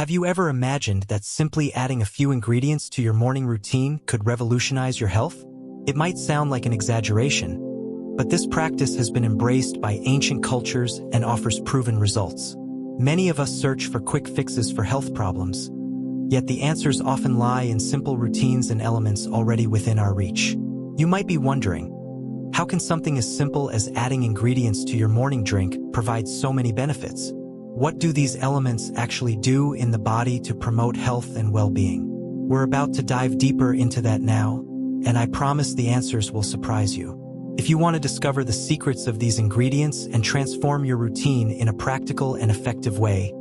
Have you ever imagined that simply adding a few ingredients to your morning routine could revolutionize your health? It might sound like an exaggeration, but this practice has been embraced by ancient cultures and offers proven results. Many of us search for quick fixes for health problems, yet the answers often lie in simple routines and elements already within our reach. You might be wondering, how can something as simple as adding ingredients to your morning drink provide so many benefits? What do these elements actually do in the body to promote health and well-being? We're about to dive deeper into that now, and I promise the answers will surprise you. If you want to discover the secrets of these ingredients and transform your routine in a practical and effective way,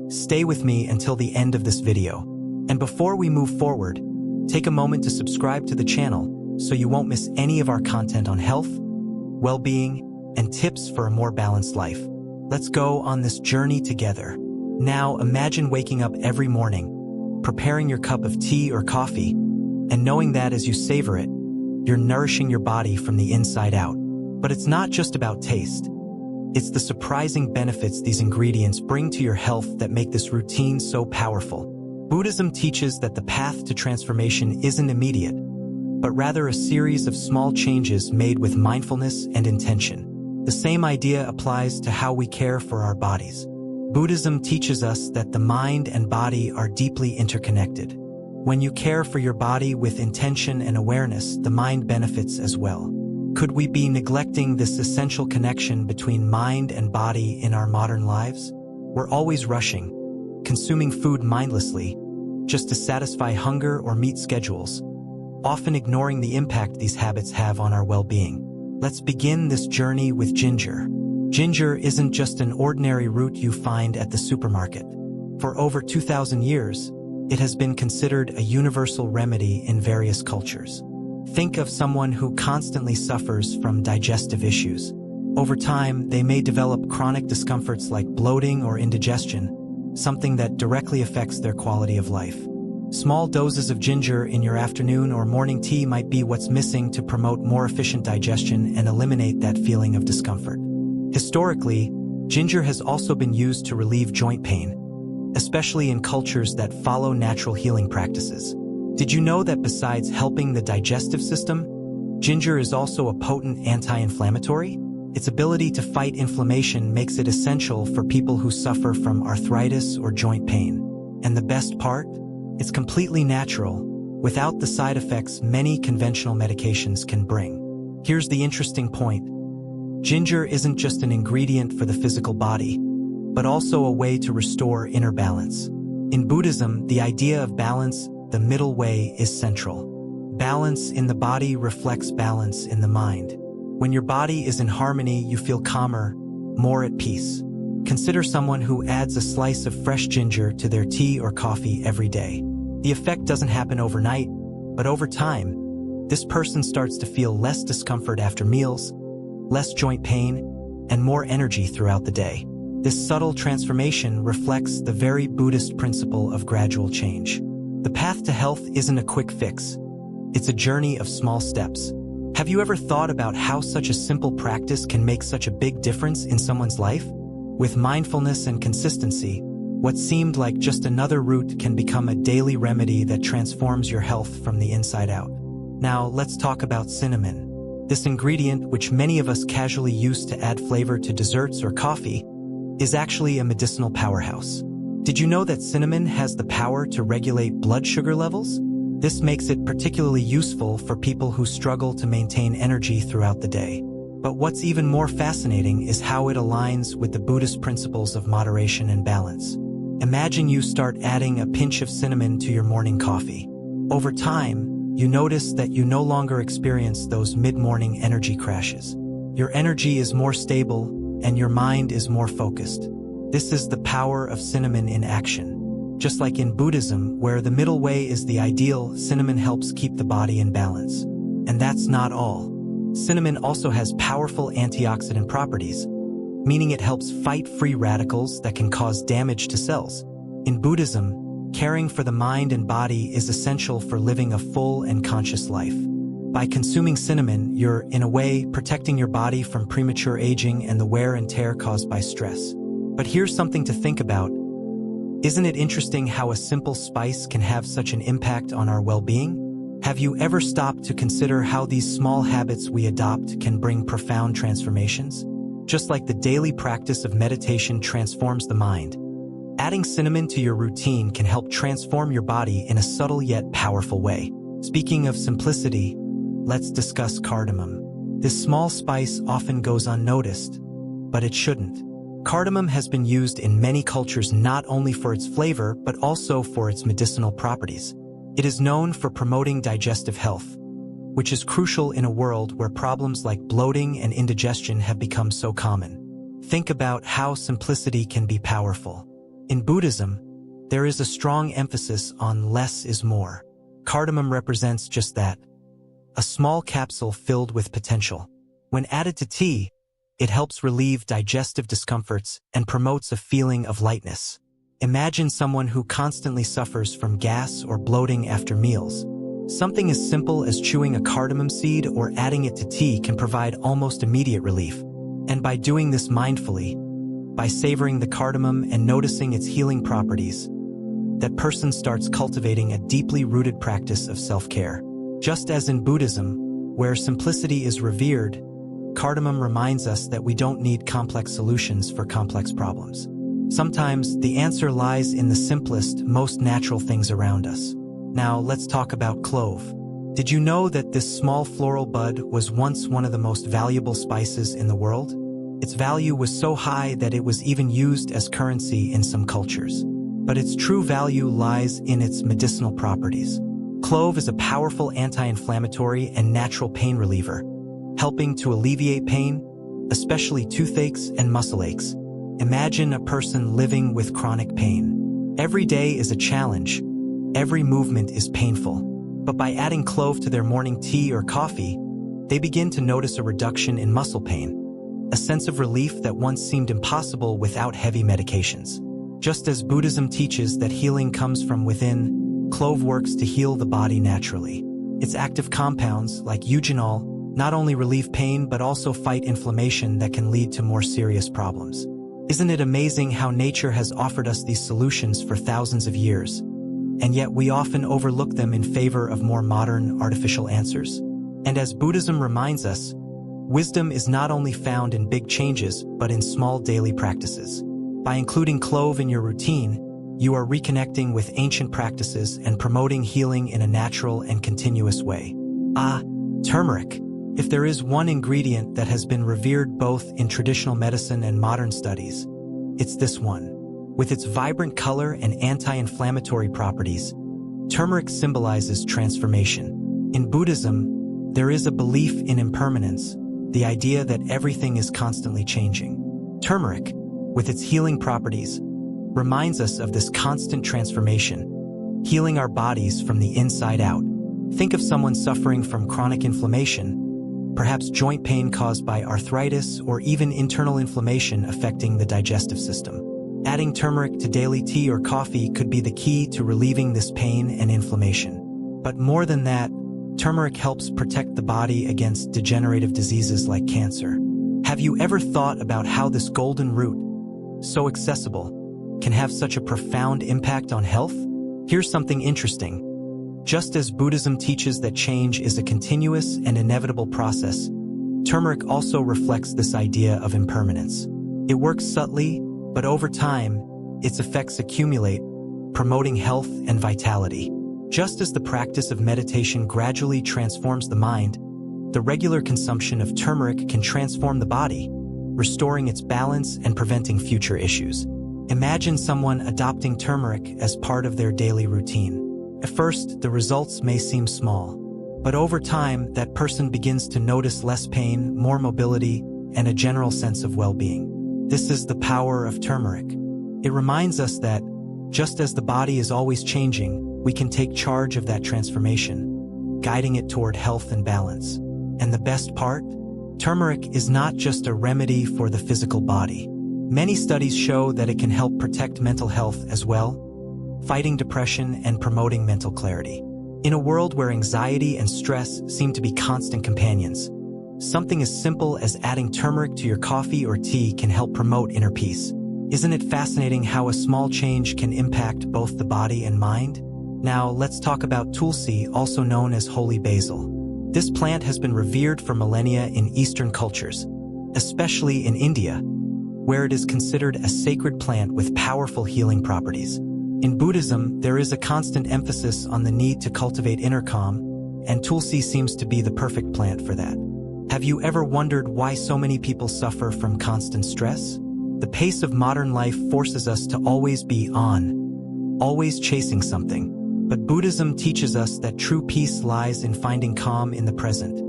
stay with me until the end of this video. And before we move forward, take a moment to subscribe to the channel so you won't miss any of our content on health, well-being, and tips for a more balanced life. Let's go on this journey together. Now imagine waking up every morning, preparing your cup of tea or coffee, and knowing that as you savor it, you're nourishing your body from the inside out. But it's not just about taste. It's the surprising benefits these ingredients bring to your health that make this routine so powerful. Buddhism teaches that the path to transformation isn't immediate, but rather a series of small changes made with mindfulness and intention. The same idea applies to how we care for our bodies. Buddhism teaches us that the mind and body are deeply interconnected. When you care for your body with intention and awareness, the mind benefits as well. Could we be neglecting this essential connection between mind and body in our modern lives? We're always rushing, consuming food mindlessly, just to satisfy hunger or meet schedules, often ignoring the impact these habits have on our well-being. Let's begin this journey with ginger. Ginger isn't just an ordinary root you find at the supermarket. For over 2,000 years, it has been considered a universal remedy in various cultures. Think of someone who constantly suffers from digestive issues. Over time, they may develop chronic discomforts like bloating or indigestion, something that directly affects their quality of life. Small doses of ginger in your afternoon or morning tea might be what's missing to promote more efficient digestion and eliminate that feeling of discomfort. Historically, ginger has also been used to relieve joint pain, especially in cultures that follow natural healing practices. Did you know that besides helping the digestive system, ginger is also a potent anti-inflammatory? Its ability to fight inflammation makes it essential for people who suffer from arthritis or joint pain. And the best part? It's completely natural, without the side effects many conventional medications can bring. Here's the interesting point. Ginger isn't just an ingredient for the physical body, but also a way to restore inner balance. In Buddhism, the idea of balance, the middle way, is central. Balance in the body reflects balance in the mind. When your body is in harmony, you feel calmer, more at peace. Consider someone who adds a slice of fresh ginger to their tea or coffee every day. The effect doesn't happen overnight, but over time, this person starts to feel less discomfort after meals, less joint pain, and more energy throughout the day. This subtle transformation reflects the very Buddhist principle of gradual change. The path to health isn't a quick fix. It's a journey of small steps. Have you ever thought about how such a simple practice can make such a big difference in someone's life? With mindfulness and consistency, what seemed like just another root can become a daily remedy that transforms your health from the inside out. Now, let's talk about cinnamon. This ingredient, which many of us casually use to add flavor to desserts or coffee, is actually a medicinal powerhouse. Did you know that cinnamon has the power to regulate blood sugar levels? This makes it particularly useful for people who struggle to maintain energy throughout the day. But what's even more fascinating is how it aligns with the Buddhist principles of moderation and balance. Imagine you start adding a pinch of cinnamon to your morning coffee. Over time, you notice that you no longer experience those mid-morning energy crashes. Your energy is more stable, and your mind is more focused. This is the power of cinnamon in action. Just like in Buddhism, where the middle way is the ideal, cinnamon helps keep the body in balance. And that's not all. Cinnamon also has powerful antioxidant properties, meaning it helps fight free radicals that can cause damage to cells. In Buddhism, caring for the mind and body is essential for living a full and conscious life. By consuming cinnamon, you're, in a way, protecting your body from premature aging and the wear and tear caused by stress. But here's something to think about. Isn't it interesting how a simple spice can have such an impact on our well-being? Have you ever stopped to consider how these small habits we adopt can bring profound transformations? Just like the daily practice of meditation transforms the mind, adding cinnamon to your routine can help transform your body in a subtle yet powerful way. Speaking of simplicity, let's discuss cardamom. This small spice often goes unnoticed, but it shouldn't. Cardamom has been used in many cultures not only for its flavor but also for its medicinal properties. It is known for promoting digestive health, which is crucial in a world where problems like bloating and indigestion have become so common. Think about how simplicity can be powerful. In Buddhism, there is a strong emphasis on less is more. Cardamom represents just that, a small capsule filled with potential. When added to tea, it helps relieve digestive discomforts and promotes a feeling of lightness. Imagine someone who constantly suffers from gas or bloating after meals. Something as simple as chewing a cardamom seed or adding it to tea can provide almost immediate relief. And by doing this mindfully, by savoring the cardamom and noticing its healing properties, that person starts cultivating a deeply rooted practice of self-care. Just as in Buddhism, where simplicity is revered, cardamom reminds us that we don't need complex solutions for complex problems. Sometimes the answer lies in the simplest, most natural things around us. Now let's talk about clove. Did you know that this small floral bud was once one of the most valuable spices in the world? Its value was so high that it was even used as currency in some cultures. But its true value lies in its medicinal properties. Clove is a powerful anti-inflammatory and natural pain reliever, helping to alleviate pain, especially toothaches and muscle aches. Imagine a person living with chronic pain. Every day is a challenge. Every movement is painful. But by adding clove to their morning tea or coffee, they begin to notice a reduction in muscle pain, a sense of relief that once seemed impossible without heavy medications. Just as Buddhism teaches that healing comes from within, clove works to heal the body naturally. Its active compounds, like eugenol, not only relieve pain but also fight inflammation that can lead to more serious problems. Isn't it amazing how nature has offered us these solutions for thousands of years, and yet we often overlook them in favor of more modern, artificial answers? And as Buddhism reminds us, wisdom is not only found in big changes but in small daily practices. By including clove in your routine, you are reconnecting with ancient practices and promoting healing in a natural and continuous way. Turmeric. If there is one ingredient that has been revered both in traditional medicine and modern studies, it's this one. With its vibrant color and anti-inflammatory properties, turmeric symbolizes transformation. In Buddhism, there is a belief in impermanence, the idea that everything is constantly changing. Turmeric, with its healing properties, reminds us of this constant transformation, healing our bodies from the inside out. Think of someone suffering from chronic inflammation, perhaps joint pain caused by arthritis or even internal inflammation affecting the digestive system. Adding turmeric to daily tea or coffee could be the key to relieving this pain and inflammation. But more than that, turmeric helps protect the body against degenerative diseases like cancer. Have you ever thought about how this golden root, so accessible, can have such a profound impact on health? Here's something interesting. Just as Buddhism teaches that change is a continuous and inevitable process, turmeric also reflects this idea of impermanence. It works subtly, but over time, its effects accumulate, promoting health and vitality. Just as the practice of meditation gradually transforms the mind, the regular consumption of turmeric can transform the body, restoring its balance and preventing future issues. Imagine someone adopting turmeric as part of their daily routine. At first, the results may seem small, but over time, that person begins to notice less pain, more mobility, and a general sense of well-being. This is the power of turmeric. It reminds us that, just as the body is always changing, we can take charge of that transformation, guiding it toward health and balance. And the best part? Turmeric is not just a remedy for the physical body. Many studies show that it can help protect mental health as well, fighting depression and promoting mental clarity. In a world where anxiety and stress seem to be constant companions, something as simple as adding turmeric to your coffee or tea can help promote inner peace. Isn't it fascinating how a small change can impact both the body and mind? Now, let's talk about Tulsi, also known as holy basil. This plant has been revered for millennia in Eastern cultures, especially in India, where it is considered a sacred plant with powerful healing properties. In Buddhism, there is a constant emphasis on the need to cultivate inner calm, and Tulsi seems to be the perfect plant for that. Have you ever wondered why so many people suffer from constant stress? The pace of modern life forces us to always be on, always chasing something. But Buddhism teaches us that true peace lies in finding calm in the present,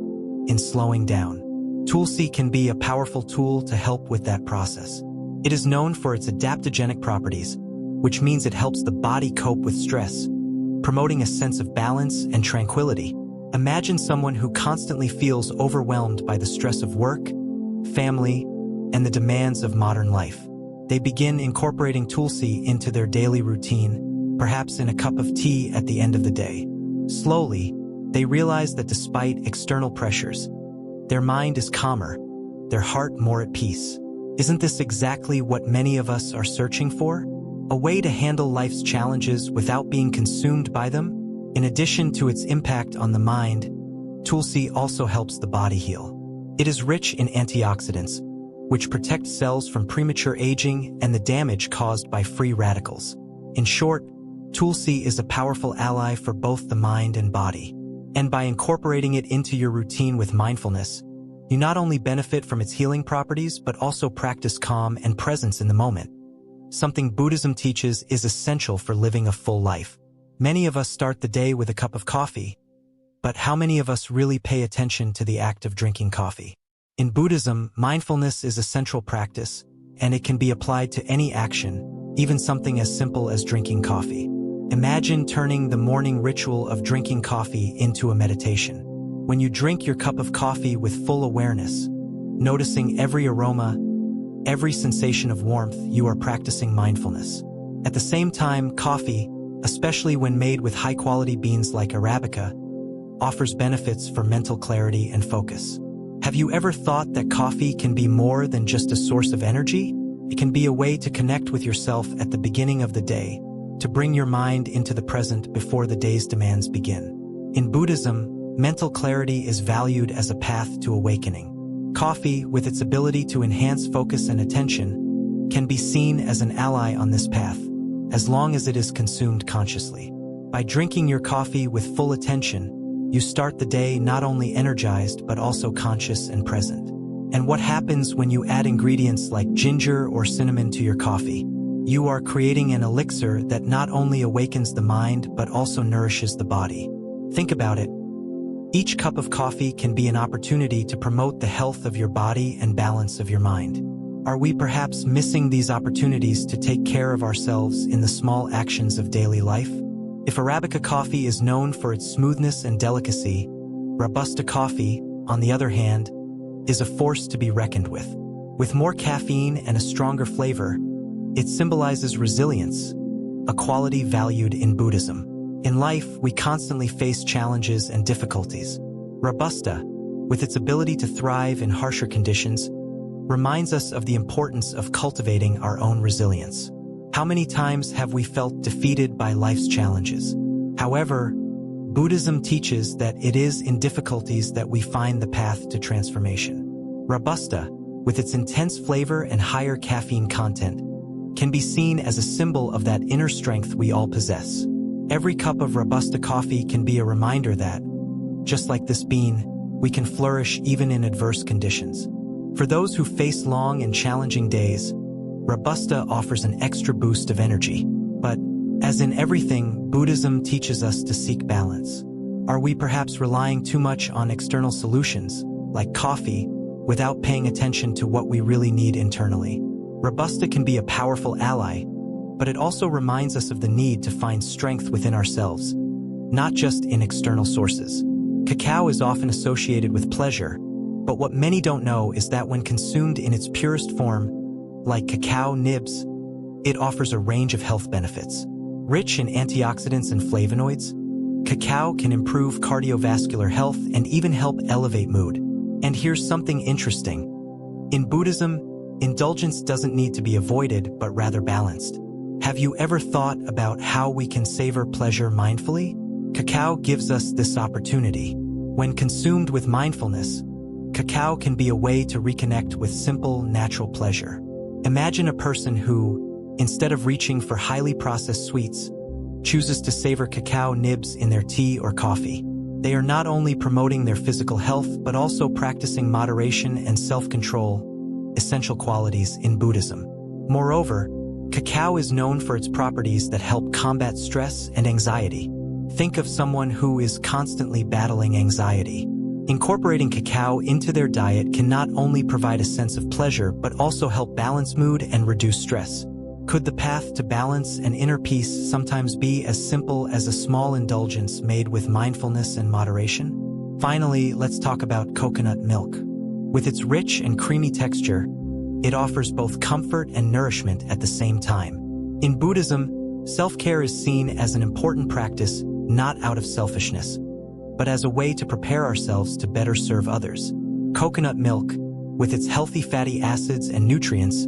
in slowing down. Tulsi can be a powerful tool to help with that process. It is known for its adaptogenic properties, which means it helps the body cope with stress, promoting a sense of balance and tranquility. Imagine someone who constantly feels overwhelmed by the stress of work, family, and the demands of modern life. They begin incorporating Tulsi into their daily routine, perhaps in a cup of tea at the end of the day. Slowly, they realize that despite external pressures, their mind is calmer, their heart more at peace. Isn't this exactly what many of us are searching for? A way to handle life's challenges without being consumed by them? In addition to its impact on the mind, Tulsi also helps the body heal. It is rich in antioxidants, which protect cells from premature aging and the damage caused by free radicals. In short, Tulsi is a powerful ally for both the mind and body. And by incorporating it into your routine with mindfulness, you not only benefit from its healing properties but also practice calm and presence in the moment. Something Buddhism teaches is essential for living a full life. Many of us start the day with a cup of coffee, but how many of us really pay attention to the act of drinking coffee? In Buddhism, mindfulness is a central practice, and it can be applied to any action, even something as simple as drinking coffee. Imagine turning the morning ritual of drinking coffee into a meditation. When you drink your cup of coffee with full awareness, noticing every aroma, every sensation of warmth, you are practicing mindfulness. At the same time, coffee, especially when made with high-quality beans like Arabica, offers benefits for mental clarity and focus. Have you ever thought that coffee can be more than just a source of energy? It can be a way to connect with yourself at the beginning of the day, to bring your mind into the present before the day's demands begin. In Buddhism, mental clarity is valued as a path to awakening. Coffee, with its ability to enhance focus and attention, can be seen as an ally on this path, as long as it is consumed consciously. By drinking your coffee with full attention, you start the day not only energized but also conscious and present. And what happens when you add ingredients like ginger or cinnamon to your coffee? You are creating an elixir that not only awakens the mind but also nourishes the body. Think about it. Each cup of coffee can be an opportunity to promote the health of your body and balance of your mind. Are we perhaps missing these opportunities to take care of ourselves in the small actions of daily life? If Arabica coffee is known for its smoothness and delicacy, Robusta coffee, on the other hand, is a force to be reckoned with. With more caffeine and a stronger flavor, it symbolizes resilience, a quality valued in Buddhism. In life, we constantly face challenges and difficulties. Robusta, with its ability to thrive in harsher conditions, reminds us of the importance of cultivating our own resilience. How many times have we felt defeated by life's challenges? However, Buddhism teaches that it is in difficulties that we find the path to transformation. Robusta, with its intense flavor and higher caffeine content, can be seen as a symbol of that inner strength we all possess. Every cup of Robusta coffee can be a reminder that, just like this bean, we can flourish even in adverse conditions. For those who face long and challenging days, Robusta offers an extra boost of energy. But, as in everything, Buddhism teaches us to seek balance. Are we perhaps relying too much on external solutions, like coffee, without paying attention to what we really need internally? Robusta can be a powerful ally, but it also reminds us of the need to find strength within ourselves, not just in external sources. Cacao is often associated with pleasure, but what many don't know is that when consumed in its purest form, like cacao nibs, it offers a range of health benefits. Rich in antioxidants and flavonoids, cacao can improve cardiovascular health and even help elevate mood. And here's something interesting. In Buddhism, Indulgence doesn't need to be avoided, but rather balanced. Have you ever thought about how we can savor pleasure mindfully? Cacao gives us this opportunity. When consumed with mindfulness, cacao can be a way to reconnect with simple, natural pleasure. Imagine a person who, instead of reaching for highly processed sweets, chooses to savor cacao nibs in their tea or coffee. They are not only promoting their physical health, but also practicing moderation and self-control, essential qualities in Buddhism. Moreover, cacao is known for its properties that help combat stress and anxiety. Think of someone who is constantly battling anxiety. Incorporating cacao into their diet can not only provide a sense of pleasure, but also help balance mood and reduce stress. Could the path to balance and inner peace sometimes be as simple as a small indulgence made with mindfulness and moderation? Finally, let's talk about coconut milk. With its rich and creamy texture, it offers both comfort and nourishment at the same time. In Buddhism, self-care is seen as an important practice, not out of selfishness, but as a way to prepare ourselves to better serve others. Coconut milk, with its healthy fatty acids and nutrients,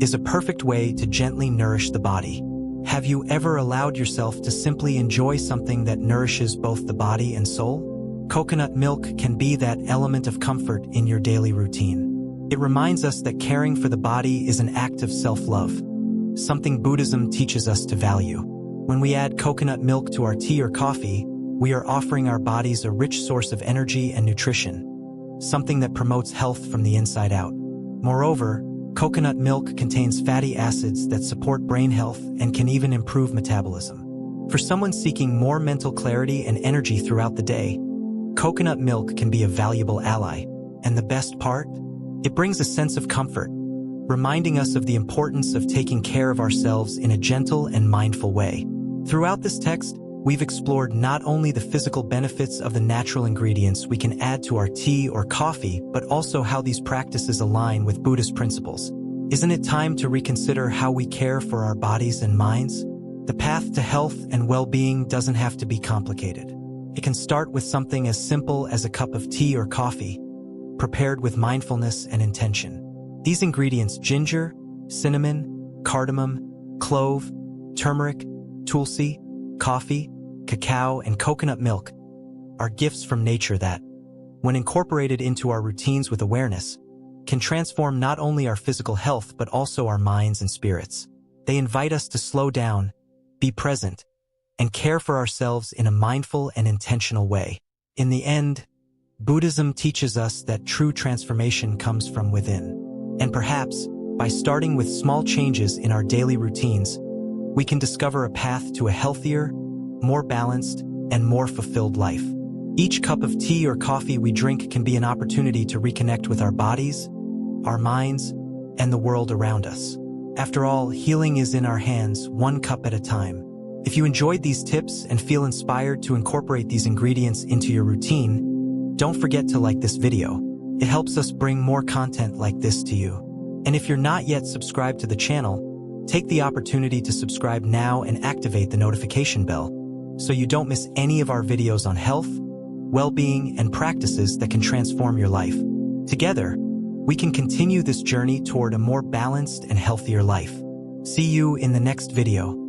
is a perfect way to gently nourish the body. Have you ever allowed yourself to simply enjoy something that nourishes both the body and soul? Coconut milk can be that element of comfort in your daily routine. It reminds us that caring for the body is an act of self-love, something Buddhism teaches us to value. When we add coconut milk to our tea or coffee, we are offering our bodies a rich source of energy and nutrition, something that promotes health from the inside out. Moreover, coconut milk contains fatty acids that support brain health and can even improve metabolism. For someone seeking more mental clarity and energy throughout the day, coconut milk can be a valuable ally. And the best part? It brings a sense of comfort, reminding us of the importance of taking care of ourselves in a gentle and mindful way. Throughout this text, we've explored not only the physical benefits of the natural ingredients we can add to our tea or coffee, but also how these practices align with Buddhist principles. Isn't it time to reconsider how we care for our bodies and minds? The path to health and well-being doesn't have to be complicated. It can start with something as simple as a cup of tea or coffee, prepared with mindfulness and intention. These ingredients, ginger, cinnamon, cardamom, clove, turmeric, tulsi, coffee, cacao, and coconut milk, are gifts from nature that, when incorporated into our routines with awareness, can transform not only our physical health but also our minds and spirits. They invite us to slow down, be present, and care for ourselves in a mindful and intentional way. In the end, Buddhism teaches us that true transformation comes from within. And perhaps, by starting with small changes in our daily routines, we can discover a path to a healthier, more balanced, and more fulfilled life. Each cup of tea or coffee we drink can be an opportunity to reconnect with our bodies, our minds, and the world around us. After all, healing is in our hands, one cup at a time. If you enjoyed these tips and feel inspired to incorporate these ingredients into your routine, don't forget to like this video. It helps us bring more content like this to you. And if you're not yet subscribed to the channel, take the opportunity to subscribe now and activate the notification bell so you don't miss any of our videos on health, well-being, and practices that can transform your life. Together, we can continue this journey toward a more balanced and healthier life. See you in the next video.